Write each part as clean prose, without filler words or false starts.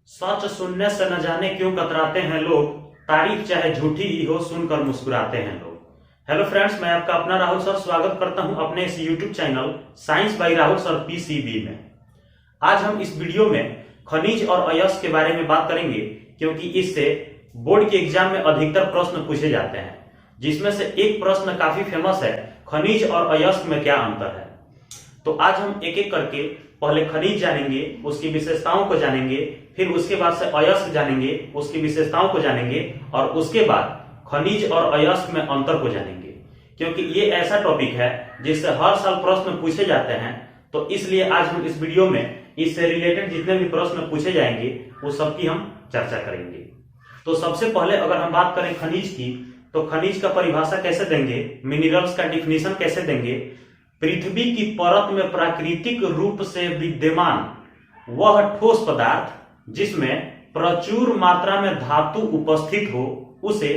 सच सुनने से न जाने क्यों कतराते हैं लोग, तारीफ चाहे झूठी ही हो सुनकर मुस्कुराते हैं लोग। हेलो फ्रेंड्स, मैं आपका अपना राहुल सर स्वागत करता हूं अपने इस YouTube channel science by Rahul sir PCB में। आज हम इस वीडियो में खनिज और अयस्क के बारे में बात करेंगे, क्योंकि इससे बोर्ड के एग्जाम में अधिकतर प्रश्न पूछे जाते हैं, जिसमें से एक प्रश्न काफी फेमस है, खनिज और अयस्क में क्या अंतर है। तो आज हम एक एक करके पहले खनिज जानेंगे, उसकी विशेषताओं को जानेंगे, फिर उसके बाद से अयस्क जानेंगे, उसकी विशेषताओं को जानेंगे, और उसके बाद खनिज और अयस्क में अंतर को जानेंगे। क्योंकि ये ऐसा टॉपिक है जिससे हर साल प्रश्न पूछे जाते हैं, तो इसलिए आज हम इस वीडियो में इससे रिलेटेड जितने भी प्रश्न पूछे जाएंगे वो सबकी हम चर्चा करेंगे। तो सबसे पहले अगर हम बात करें खनिज की, तो खनिज का परिभाषा कैसे देंगे, मिनरल्स का डिफिनीशन कैसे देंगे। पृथ्वी की परत में प्राकृतिक रूप से विद्यमान वह ठोस पदार्थ जिसमें प्रचुर मात्रा में धातु उपस्थित हो उसे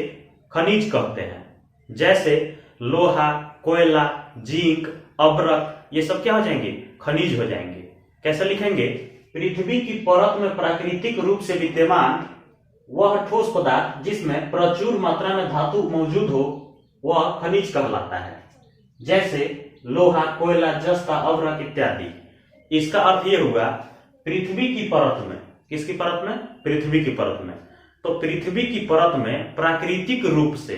खनिज कहते हैं। जैसे लोहा, कोयला, जिंक, अब्रक, ये सब क्या हो जाएंगे, खनिज हो जाएंगे। कैसे लिखेंगे, पृथ्वी की परत में प्राकृतिक रूप से विद्यमान वह ठोस पदार्थ जिसमें प्रचुर मात्रा में धातु मौजूद हो वह खनिज कहलाता है। जैसे लोहा, कोयला, जस्ता, अब्रक इत्यादि। इसका अर्थ यह हुआ पृथ्वी की परत में, किसकी परत में, पृथ्वी की परत में। तो पृथ्वी की परत में प्राकृतिक रूप से,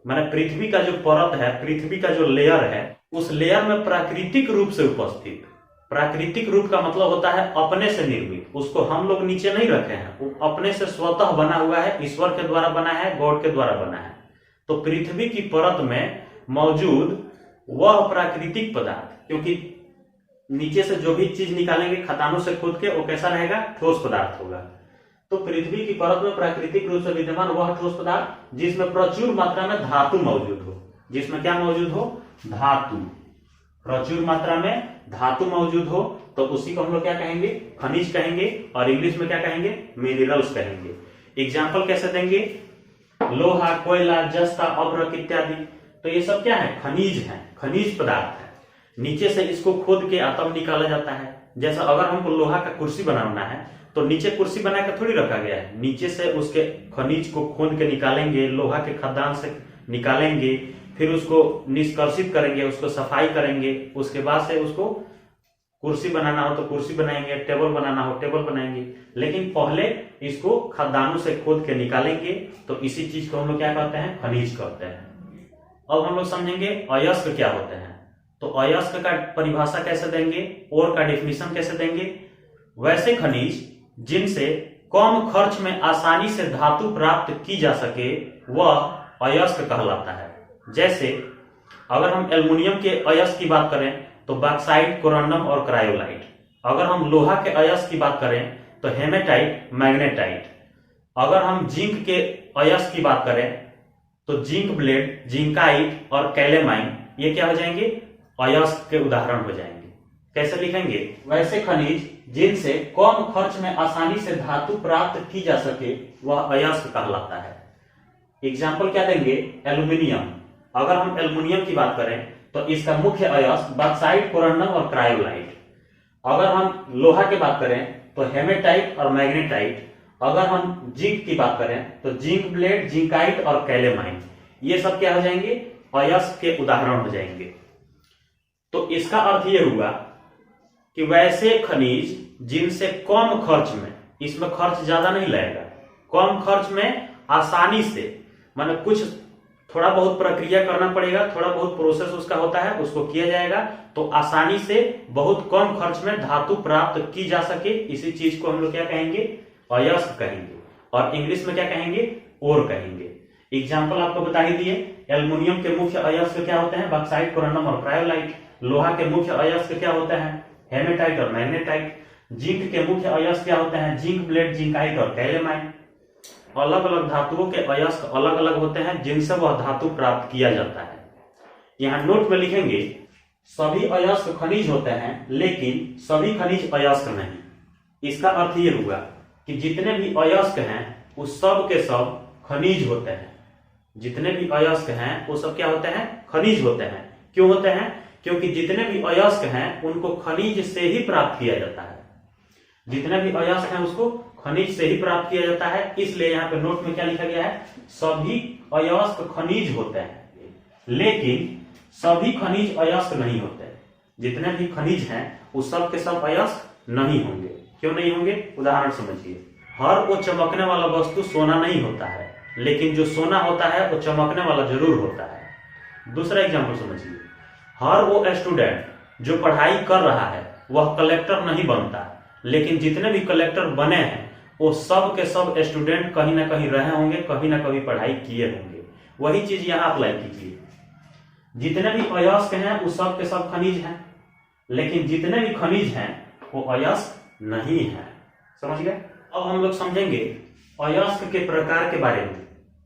माने पृथ्वी का जो परत है, पृथ्वी का जो लेयर है, उस लेयर में प्राकृतिक रूप से उपस्थित। प्राकृतिक रूप का मतलब होता है अपने से निर्मित, उसको हम लोग नीचे नहीं रखे हैं, वो अपने से स्वतः बना हुआ है, ईश्वर के द्वारा बना है, गॉड के द्वारा बना है। तो पृथ्वी की परत में मौजूद वह प्राकृतिक पदार्थ, क्योंकि नीचे से जो भी चीज निकालेंगे खदानों से खोद के, वो कैसा रहेगा, ठोस पदार्थ होगा। तो पृथ्वी की परत में प्राकृतिक रूप से विद्यमान वह ठोस पदार्थ जिसमें प्रचुर मात्रा में धातु मौजूद हो, जिसमें क्या मौजूद हो, धातु, प्रचुर मात्रा में धातु मौजूद हो, तो उसी को हम लोग क्या कहेंगे, खनिज कहेंगे, और इंग्लिश में क्या कहेंगे, मिनरल्स कहेंगे। एग्जाम्पल कैसे देंगे, लोहा, कोयला, जस्ता, अब्रक इत्यादि। तो ये सब क्या है, खनिज है, खनिज पदार्थ है। नीचे से इसको खोद के आतम निकाला जाता है। जैसा अगर हमको लोहा का कुर्सी बनाना है तो नीचे कुर्सी बना के थोड़ी रखा गया है, नीचे से उसके खनिज को खोद के निकालेंगे, लोहा के खदान से निकालेंगे, फिर उसको निष्कर्षित करेंगे, उसको सफाई करेंगे, उसके बाद से उसको कुर्सी बनाना हो तो कुर्सी बनाएंगे, टेबल बनाना हो टेबल बनाएंगे। लेकिन पहले इसको खदानों से खोद के निकालेंगे, तो इसी चीज को हम लोग क्या कहते हैं, खनिज कहते हैं। अब हम लोग समझेंगे अयस्क क्या होते हैं। तो अयस्क का परिभाषा कैसे देंगे, और का डिफिनीशन कैसे देंगे। वैसे खनिज जिनसे कम खर्च में आसानी से धातु प्राप्त की जा सके वह अयस्क कहलाता है। जैसे अगर हम एल्युमिनियम के अयस्क की बात करें तो बॉक्साइट, कोरंडम और क्रायोलाइट। अगर हम लोहा के अयस्क की बात करें तो हेमेटाइट, मैग्नेटाइट। अगर हम जिंक के अयस्क की बात करें तो जिंक ब्लेड, जिंकाइट और कैलेमाइन, ये क्या हो जाएंगे, अयस्क के उदाहरण हो जाएंगे। कैसे लिखेंगे, वैसे खनिज जिनसे कम खर्च में आसानी से धातु प्राप्त की जा सके वह अयस्क कहलाता है। एग्जाम्पल क्या देंगे, एल्युमिनियम। अगर हम एल्युमिनियम की बात करें तो इसका मुख्य अयस्क बॉक्साइट, कोरंडम और क्रायोलाइट। अगर हम लोहा की बात करें तो हेमेटाइट और मैग्नेटाइट। अगर हम जिंक की बात करें तो जिंक ब्लेड, जिंकाइट और कैलेमाइन। ये सब क्या हो जाएंगे, अयस्क के उदाहरण हो जाएंगे। तो इसका अर्थ ये हुआ कि वैसे खनिज जिनसे कम खर्च में, इसमें खर्च ज्यादा नहीं लगेगा, कम खर्च में आसानी से, माने कुछ थोड़ा बहुत प्रक्रिया करना पड़ेगा, थोड़ा बहुत प्रोसेस उसका होता है, उसको किया जाएगा, तो आसानी से बहुत कम खर्च में धातु प्राप्त की जा सके, इसी चीज को हम लोग क्या कहेंगे, अयस्क कहेंगे। और इंग्लिश में क्या कहेंगे, ओर कहेंगे। एग्जाम्पल आपको बता ही दिए, एल्युमिनियम के मुख्य अयस्क क्या होते हैं, बॉक्साइट, कोरंडम और क्रायोलाइट। लोहा के मुख्य अयस्क क्या होते हैं, हेमेटाइट और मैग्नेटाइट। जिंक के मुख्य अयस्क क्या होते हैं, जिंक ब्लेड, जिंकाइट और कैलेमाइन। अलग अलग धातुओं के अयस्क अलग अलग होते हैं जिनसे वह धातु प्राप्त किया जाता है। यहाँ नोट में लिखेंगे, सभी अयस्क खनिज होते हैं लेकिन सभी खनिज अयस्क नहीं। इसका अर्थ यह हुआ कि जितने भी अयस्क हैं वो सब के सब खनिज होते हैं। जितने भी अयस्क हैं वो सब क्या होते हैं, खनिज होते हैं। क्यों होते हैं, क्योंकि जितने भी अयस्क हैं उनको खनिज से ही प्राप्त किया जाता है। जितने भी अयस्क हैं उसको खनिज से ही प्राप्त किया जाता है, इसलिए यहाँ पे नोट में क्या लिखा गया है, सभी अयस्क खनिज होते हैं, लेकिन सभी खनिज अयस्क नहीं होते। जितने भी खनिज हैं वो सब के सब अयस्क नहीं होंगे। क्यों नहीं होंगे, उदाहरण समझिए। हर वो चमकने वाला वस्तु सोना नहीं होता है, लेकिन जो सोना होता है वो चमकने वाला जरूर होता है। दूसरा एग्जाम्पल समझिए, हर वो स्टूडेंट जो पढ़ाई कर रहा है वह कलेक्टर नहीं बनता, लेकिन जितने भी कलेक्टर बने हैं वो सब के सब स्टूडेंट कहीं ना कहीं रहे होंगे, कहीं ना कहीं पढ़ाई किए होंगे। वही चीज यहाँ अप्लाई कीजिए। जितने भी अयस्क हैं वो सब के सब खनिज हैं, लेकिन जितने भी खनिज हैं वो अयस्क नहीं है। समझ गए। अब हम लोग समझेंगे अयस्क के प्रकार के बारे में।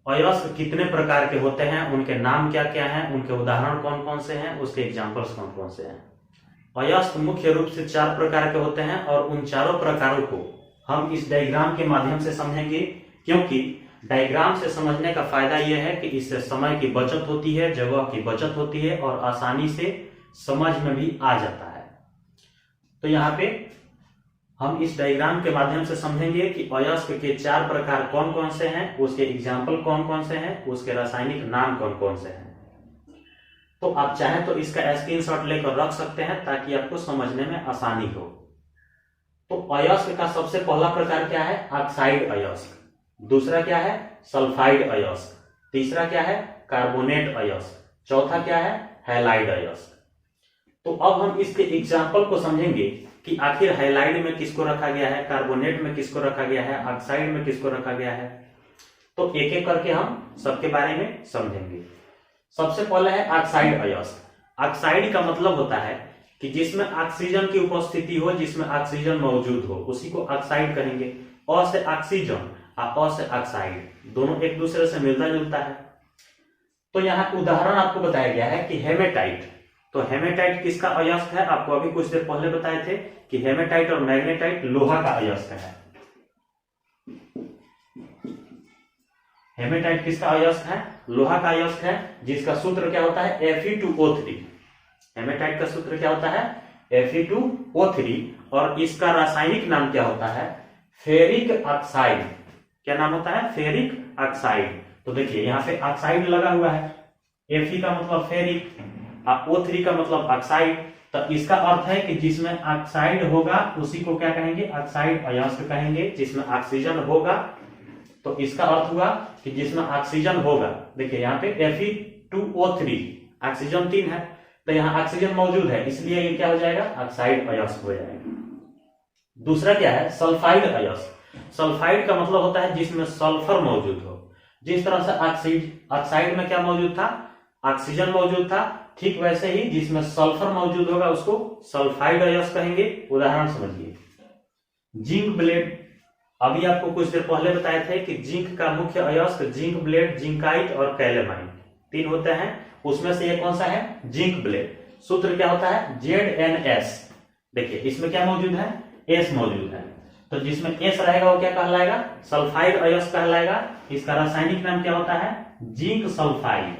अयस्क कितने प्रकार के होते हैं, उनके नाम क्या क्या हैं, उनके उदाहरण कौन कौन से हैं, उसके एग्जाम्पल्स कौन कौन से हैं। अयस्क मुख्य रूप से 4 प्रकार के होते हैं और उन चारों प्रकारों को हम इस डायग्राम के माध्यम से समझेंगे, क्योंकि डायग्राम से समझने का फायदा यह है कि इससे समय की बचत होती है, जगह की बचत होती है और आसानी से समझ में भी आ जाता है। तो यहाँ पे हम इस डायग्राम के माध्यम से समझेंगे कि अयस्क के 4 प्रकार कौन कौन से हैं, उसके एग्जाम्पल कौन कौन से हैं, उसके रासायनिक नाम कौन कौन से हैं। तो आप चाहें तो इसका स्क्रीनशॉट लेकर रख सकते हैं ताकि आपको समझने में आसानी हो। तो अयस्क का सबसे पहला प्रकार क्या है, ऑक्साइड अयस्क। दूसरा क्या है, सल्फाइड अयस्क। तीसरा क्या है, कार्बोनेट अयस्क। चौथा क्या है, हैलाइड अयस्क। तो अब हम इसके एग्जाम्पल को समझेंगे कि आखिर हैलाइड में किसको रखा गया है, कार्बोनेट में किसको रखा गया है, ऑक्साइड में किसको रखा गया है। तो एक एक करके हम सबके बारे में समझेंगे। सबसे पहले है ऑक्साइड अयस्क। ऑक्साइड का मतलब होता है कि जिसमें ऑक्सीजन की उपस्थिति हो, जिसमें ऑक्सीजन मौजूद हो, उसी को ऑक्साइड कहेंगे। अ से ऑक्सीजन और अ से ऑक्साइड, दोनों एक दूसरे से मिलता जुलता है। तो यहाँ उदाहरण आपको बताया गया है कि हेमेटाइट। तो हेमेटाइट किसका अयस्क है, आपको अभी कुछ देर पहले बताए थे कि हेमेटाइट और मैग्नेटाइट लोहा का अयस्क है। हेमेटाइट किसका अयस्क है, लोहा का अयस्क है, जिसका सूत्र क्या होता है, Fe2O3। हेमेटाइट का सूत्र क्या होता है, Fe2O3, और इसका रासायनिक नाम क्या होता है, फेरिक ऑक्साइड। क्या नाम होता है, फेरिक ऑक्साइड। तो देखिए यहाँ पे ऑक्साइड लगा हुआ है, Fe का मतलब फेरिक, O3 का मतलब ऑक्साइड। तो इसका अर्थ है कि जिसमें ऑक्साइड होगा उसी को क्या कहेंगे, ऑक्साइड अयस्क कहेंगे। जिसमें ऑक्सीजन होगा, तो इसका अर्थ हुआ कि जिसमें ऑक्सीजन होगा। देखिए यहाँ पे Fe2O3, ऑक्सीजन 3 है, तो यहाँ ऑक्सीजन मौजूद है, इसलिए ये क्या हो जाएगा, ऑक्साइड अयस्क हो जाएगा। दूसरा क्या है, सल्फाइड अयस्क। सल्फाइड का मतलब होता है जिसमें सल्फर मौजूद हो। जिस तरह से ऑक्साइड में क्या मौजूद था, ऑक्सीजन मौजूद था, ठीक वैसे ही जिसमें सल्फर मौजूद होगा उसको सल्फाइड अयस्क कहेंगे। उदाहरण समझिए, जिंक ब्लेड। अभी आपको कुछ देर पहले बताए थे कि जिंक का मुख्य अयस्क जिंक ब्लेड, जिंकाइट और कैलेमाइन 3 होते हैं। उसमें से ये कौन सा है, जिंक ब्लेड। सूत्र क्या होता है, ZnS। देखिए इसमें क्या मौजूद है, S मौजूद है, तो जिसमें S रहेगा वो क्या कहलाएगा, सल्फाइड अयस्क कहलाएगा। इसका रासायनिक नाम क्या होता है, जिंक सल्फाइड।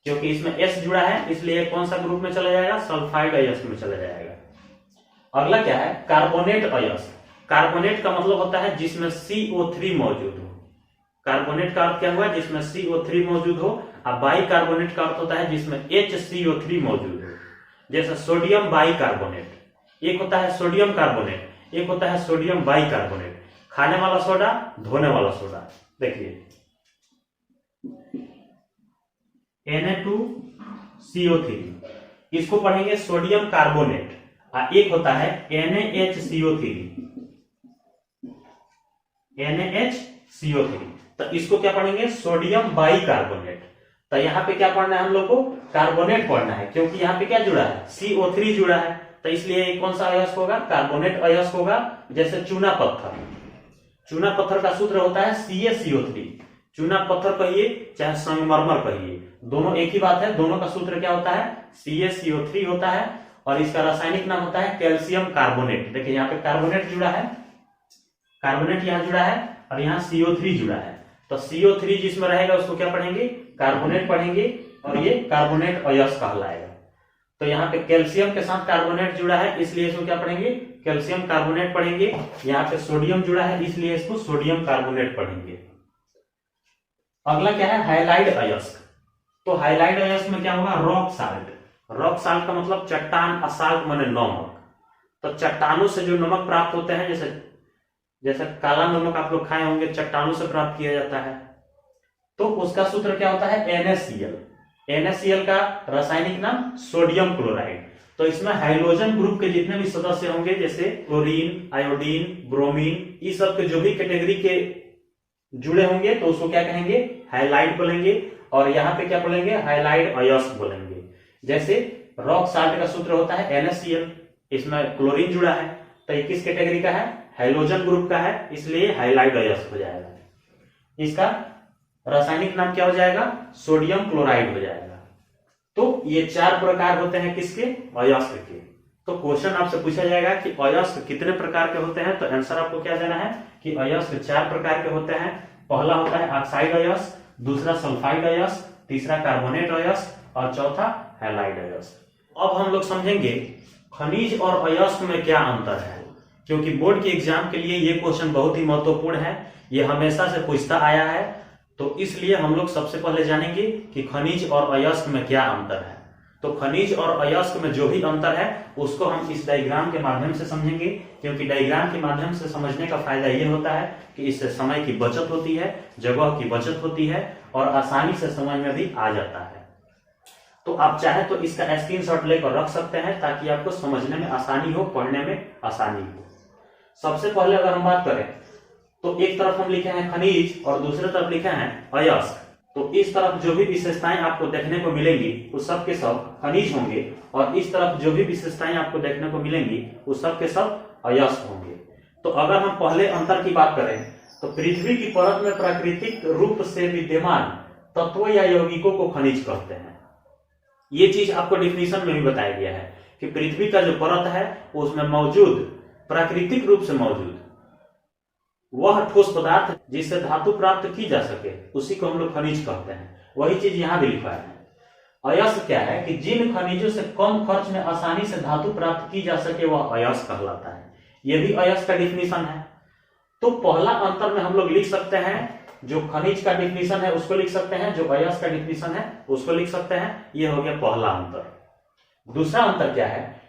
क्योंकि इसमें S जुड़ा है इसलिए कौन सा ग्रुप में चला जाएगा, सल्फाइड अयस्क में चला जाएगा। अगला क्या है, कार्बोनेट अयस्क। कार्बोनेट का मतलब होता है जिसमें CO3 मौजूद हो। कार्बोनेट का अर्थ क्या हुआ, जिसमें CO3 मौजूद हो। और बाई कार्बोनेट का अर्थ होता है जिसमें HCO3 मौजूद हो। जैसे सोडियम बाई कार्बोनेट, एक होता है सोडियम कार्बोनेट, एक होता है सोडियम बाई कार्बोनेट। खाने वाला सोडा, धोने वाला सोडा। देखिए Na2CO3, इसको पढ़ेंगे सोडियम कार्बोनेट। और एक होता है NaHCO3, NaHCO3, तो इसको क्या पढ़ेंगे, सोडियम बाई कार्बोनेट। तो यहाँ पे क्या पढ़ना है हम लोग को, कार्बोनेट पढ़ना है, क्योंकि यहाँ पे क्या जुड़ा है, CO3 जुड़ा है, तो इसलिए कौन सा अयस्क होगा, कार्बोनेट अयस्क होगा। जैसे चूना पत्थर, चूना पत्थर का सूत्र होता है CaCO3। चूना पत्थर कहिए चाहे संगमरमर कहिए, दोनों एक ही बात है। दोनों का सूत्र क्या होता है, CaCO3 होता है, और इसका रासायनिक नाम होता है कैल्शियम कार्बोनेट। देखिए यहाँ पे कार्बोनेट जुड़ा है, कार्बोनेट यहाँ जुड़ा है, और यहाँ CO3 जुड़ा है। तो CO3 जिसमें रहेगा उसको क्या पढ़ेंगे, कार्बोनेट पढ़ेंगे, और ये कार्बोनेट अयस्क कहलाएगा। तो यहाँ पे कैल्शियम के साथ कार्बोनेट जुड़ा है इसलिए इसको क्या पढ़ेंगे, कैल्शियम कार्बोनेट पढ़ेंगे, यहाँ पे सोडियम जुड़ा है इसलिए इसको सोडियम कार्बोनेट पढ़ेंगे। अगला क्या है, हाइलाइड अयस्क। तो हाइलाइड अयस्क में क्या होगा, रॉक साल्ट। रॉक साल्ट का मतलब चट्टान, असाल्ट माने नमक। तो चट्टानों से जो नमक प्राप्त होते हैं, जैसे काला नमक आप लोग खाए होंगे, चट्टानों से प्राप्त किया जाता है। तो उसका सूत्र क्या होता है, NaCl। NaCl का रासायनिक नाम सोडियम क्लोराइड। तो इसमें हाइड्रोजन ग्रुप के जितने भी सदस्य होंगे, जैसे क्लोरीन, आयोडीन, ब्रोमीन, इस सब के जो भी कैटेगरी के जुड़े होंगे तो उसको क्या कहेंगे, हाइलाइड बोलेंगे। और यहाँ पे क्या बोलेंगे, हाइलाइड अयस्क बोलेंगे। जैसे रॉक साल्ट का सूत्र होता है NaCl, इसमें क्लोरीन जुड़ा है तो ये किस कैटेगरी का है, हाइड्रोजन ग्रुप का है, इसलिए हाइलाइड अयस्क हो जाएगा। इसका रासायनिक नाम क्या हो जाएगा, सोडियम क्लोराइड हो जाएगा। तो ये 4 प्रकार होते हैं किसके, अयस्क के। तो क्वेश्चन आपसे पूछा जाएगा कि अयस्क कितने प्रकार के होते हैं, तो आंसर आपको क्या देना है कि अयस्क 4 प्रकार के होते हैं। पहला होता है ऑक्साइड अयस्क, दूसरा सल्फाइड अयस्क, तीसरा कार्बोनेट अयस्क और चौथा हैलाइड अयस्क। अब हम लोग समझेंगे खनिज और अयस्क में क्या अंतर है, क्योंकि बोर्ड के एग्जाम के लिए ये क्वेश्चन बहुत ही महत्वपूर्ण है, ये हमेशा से पूछता आया है। तो इसलिए हम लोग सबसे पहले जानेंगे कि खनिज और अयस्क में क्या अंतर है। तो खनिज और अयस्क में जो भी अंतर है उसको हम इस डायग्राम के माध्यम से समझेंगे, क्योंकि डायग्राम के माध्यम से समझने का फायदा ये होता है कि इससे समय की बचत होती है, जगह की बचत होती है और आसानी से समझ में भी आ जाता है। तो आप चाहे तो इसका स्क्रीनशॉट लेकर रख सकते हैं ताकि आपको समझने में आसानी हो, पढ़ने में आसानी हो। सबसे पहले अगर हम बात करें तो एक तरफ हम लिखे हैं खनिज और दूसरे तरफ लिखे हैं अयस्क। तो इस तरफ जो भी विशेषताएं आपको देखने को मिलेंगी वो सब के सब खनिज होंगे और इस तरफ जो भी विशेषताएं आपको देखने को मिलेंगी वो सब के सब अयस्क होंगे। तो अगर हम पहले अंतर की बात करें तो पृथ्वी की परत में प्राकृतिक रूप से विद्यमान तत्वों या यौगिकों को खनिज कहते हैं। ये चीज आपको डिफिनीशन में भी बताया गया है कि पृथ्वी का जो परत है उसमें मौजूद, प्राकृतिक रूप से मौजूद वह ठोस पदार्थ जिससे धातु प्राप्त की जा सके उसी को हम लोग खनिज कहते हैं। वही चीज यहां भी लिखा है। अयस्क क्या है कि जिन खनिजों से कम खर्च में आसानी से धातु प्राप्त की जा सके वह अयस्क कहलाता है। यह भी अयस्क का डिफिनीशन है। तो पहला अंतर में हम लोग लिख सकते हैं, जो खनिज का डिफिनीशन है उसको लिख सकते हैं, जो अयस्क का डिफिनीशन है उसको लिख सकते हैं। यह हो गया पहला अंतर। दूसरा अंतर क्या है,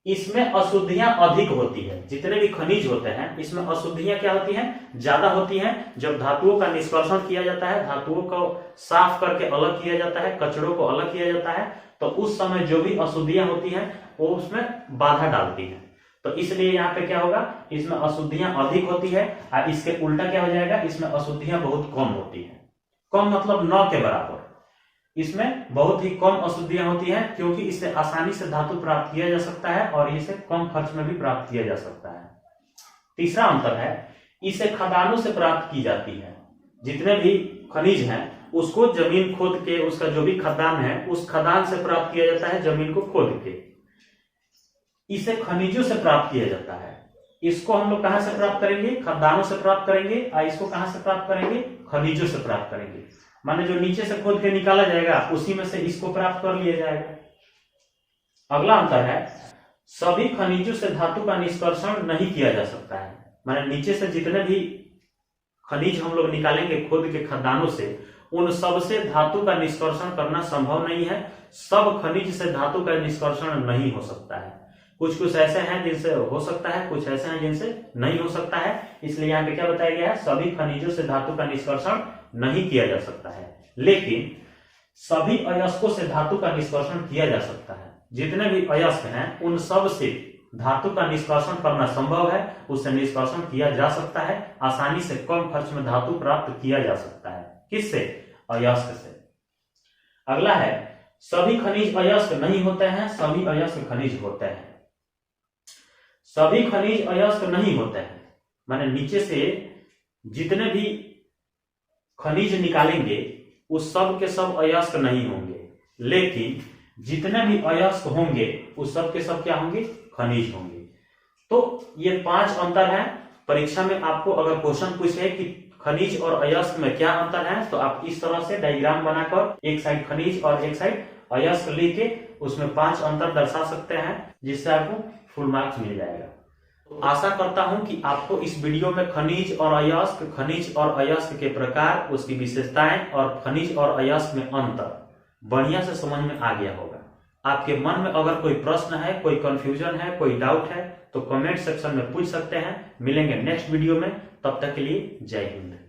इसमें अशुद्धियां अधिक होती है। जितने भी खनिज होते हैं इसमें अशुद्धियां क्या होती हैं, ज्यादा होती हैं। जब धातुओं का निष्कर्षण किया जाता है, धातुओं को साफ करके अलग किया जाता है, कचड़ों को अलग किया जाता है, तो उस समय जो भी अशुद्धियां होती हैं वो उसमें बाधा डालती हैं। तो इसलिए यहाँ पे क्या होगा, इसमें अशुद्धियां अधिक होती है और इसके उल्टा क्या हो जाएगा, इसमें अशुद्धियां बहुत कम होती है। कम मतलब 9 के बराबर। इसमें बहुत ही कम अशुद्धियां होती हैं क्योंकि इससे आसानी से धातु प्राप्त किया जा सकता है और इसे कम खर्च में भी प्राप्त किया जा सकता है। तीसरा अंतर है, इसे खदानों से प्राप्त की जाती है। जितने भी खनिज हैं उसको जमीन खोद के, उसका जो भी खदान है उस खदान से प्राप्त किया जाता है, जमीन को खोद के। इसे खनिजों से प्राप्त किया जाता है। इसको हम लोग कहां से प्राप्त करेंगे, खदानों से प्राप्त करेंगे। और इसको कहां से प्राप्त करेंगे, खनिजों से प्राप्त करेंगे। माने जो नीचे से खोद के निकाला जाएगा उसी में से इसको प्राप्त कर लिया जाएगा। अगला अंतर है, सभी खनिजों से धातु का निष्कर्षण नहीं किया जा सकता है। माने नीचे से जितने भी खनिज हम लोग निकालेंगे खोद के खदानों से, उन सब से धातु का निष्कर्षण करना संभव नहीं है। सब खनिज से धातु का निष्कर्षण नहीं हो सकता है। कुछ कुछ ऐसे हैं जिनसे हो सकता है, कुछ ऐसे हैं जिनसे नहीं हो सकता है। इसलिए यहाँ पे क्या बताया गया है, सभी खनिजों से धातु का निष्कर्षण नहीं किया जा सकता है, लेकिन सभी अयस्कों से धातु का निष्कर्षण किया जा सकता है। जितने भी अयस्क हैं उन सब से धातु का निष्कर्षण करना संभव है, उससे निष्कर्षण किया जा सकता है। आसानी से कम खर्च में धातु प्राप्त किया जा सकता है। किससे, अयस्क से। अगला है, सभी खनिज अयस्क नहीं होते हैं, सभी अयस्क खनिज होते हैं। सभी खनिज अयस्क नहीं होते हैं माने नीचे से जितने भी खनिज निकालेंगे उस सब के सब अयस्क नहीं होंगे, लेकिन जितने भी अयस्क होंगे उस सब के सब क्या होंगे, खनिज होंगे। तो ये 5 अंतर है। परीक्षा में आपको अगर क्वेश्चन पूछे कि खनिज और अयस्क में क्या अंतर है, तो आप इस तरह से डायग्राम बनाकर एक साइड खनिज और एक साइड अयस्क लेके उसमें 5 अंतर दर्शा सकते हैं, जिससे आपको फुल मार्क्स मिल जाएगा। तो आशा करता हूं कि आपको इस वीडियो में खनिज और अयस्क के प्रकार, उसकी विशेषताएं और खनिज और अयस्क में अंतर बढ़िया से समझ में आ गया होगा। आपके मन में अगर कोई प्रश्न है, कोई कंफ्यूजन है, कोई डाउट है तो कमेंट सेक्शन में पूछ सकते हैं। मिलेंगे नेक्स्ट वीडियो में, तब तक के लिए जय हिंद।